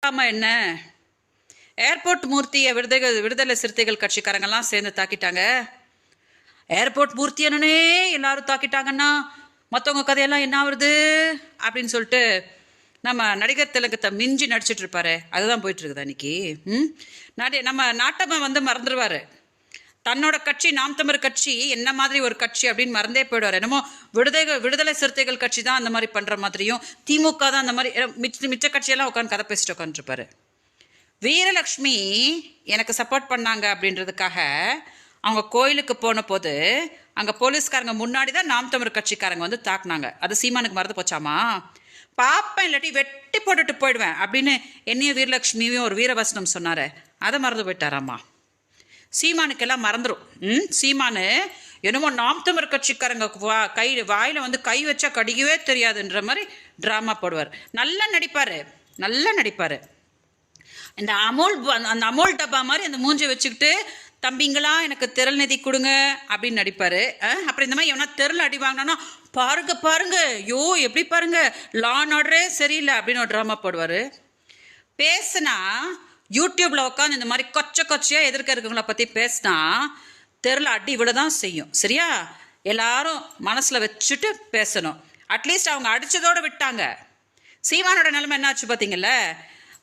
ஆமா என்ன ஏர்போர்ட் மூர்த்தியை விடுதலை சிறுத்தைகள் கட்சிக்காரங்கெல்லாம் சேர்ந்து தாக்கிட்டாங்க. ஏர்போர்ட் மூர்த்தி என்னன்னே எல்லாரும் தாக்கிட்டாங்கன்னா மற்றவங்க கதையெல்லாம் என்ன ஆகுறது அப்படின்னு சொல்லிட்டு நம்ம நடிகர் திலகத்தை மிஞ்சி நடிச்சிட்டு இருப்பாரு. அதுதான் போயிட்டு இருக்குது அன்னைக்கு. நம்ம நாட்டமை மறந்துடுவாரு. தன்னோட கட்சி நாம் தமிழர் கட்சி என்ன மாதிரி ஒரு கட்சி அப்படின்னு மறந்தே போயிடுவார். என்னமோ விடுதலை சிறுத்தைகள் கட்சி தான் அந்த மாதிரி பண்ணுற மாதிரியும், திமுக தான் அந்த மாதிரி மிச்ச கட்சியெல்லாம் உட்காந்து கதை பேசிட்டு உட்காந்துருப்பாரு. வீரலக்ஷ்மி எனக்கு சப்போர்ட் பண்ணாங்க அப்படின்றதுக்காக அவங்க கோயிலுக்கு போன போது அங்கே போலீஸ்காரங்க முன்னாடி தான் நாம் தமிழர் கட்சிக்காரங்க தாக்குனாங்க. அது சீமானுக்கு மறந்து போச்சாமா? பாப்பேன் இல்லாட்டி வெட்டி போட்டுட்டு போயிடுவேன் அப்படின்னு என்னையும் வீரலட்சுமியும் ஒரு வீரவசனம் சொன்னார். அதை மறந்து போயிட்டாராம்மா. சீமானுக்கெல்லாம் மறந்துடும். சீமானு என்னமோ நாம் தமிழர் கட்சிக்காரங்க வாயில் கை வச்சா கடிக்கவே தெரியாதுன்ற மாதிரி ட்ராமா போடுவார். நல்லா நடிப்பார். இந்த அந்த அமோல் டப்பா மாதிரி அந்த மூஞ்சை வச்சுக்கிட்டு தம்பிங்களா எனக்கு திரள் நிதி கொடுங்க அப்படின்னு நடிப்பார். அப்புறம் இந்த மாதிரி எவனா தெருள் அடி வாங்கினா பாருங்க ஐயோ எப்படி பாருங்க லா அண்ட் ஆர்டரே சரியில்லை அப்படின்னு ஒரு ட்ராமா போடுவார். பேசுனா யூடியூப்ல உட்காந்து இந்த மாதிரி கொச்சையாக எதிர்க்க இருக்கவங்கள பற்றி பேசினா தெருள் அடி விட தான் செய்யும். சரியா? எல்லாரும் மனசில் வச்சுட்டு பேசணும். அட்லீஸ்ட் அவங்க அடித்ததோடு விட்டாங்க. சீமானோட நிலைமை என்னாச்சு பார்த்தீங்கல்ல?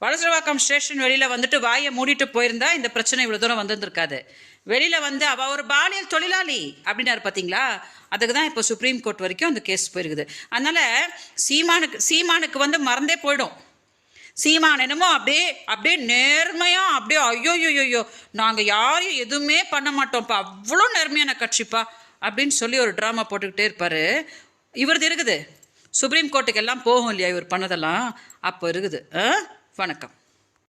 வலசரவாக்கம் ஸ்டேஷன் வெளியில் வாயை மூடிட்டு போயிருந்தா இந்த பிரச்சனை இவ்வளோ தூரம் வந்திருக்காது. வெளியில் அவ ஒரு பாலியல் தொழிலாளி அப்படின்னாரு பார்த்தீங்களா? அதுக்கு தான் இப்போ சுப்ரீம் கோர்ட் வரைக்கும் அந்த கேஸ் போயிருக்குது. அதனால சீமானுக்கு மறந்தே போயிடும். சீமான் என்னமோ அப்படியே நேர்மையாக அப்படியே ஐயோ நாங்கள் யாரையும் எதுவுமே பண்ண மாட்டோம்ப்பா, அவ்வளோ நேர்மையான கட்சிப்பா அப்படின்னு சொல்லி ஒரு ட்ராமா போட்டுக்கிட்டே இருப்பார். இவரது இருக்குது சுப்ரீம் கோர்ட்டுக்கு எல்லாம் போகும் இல்லையா இவர் பண்ணதெல்லாம், அப்போ இருக்குது. வணக்கம்.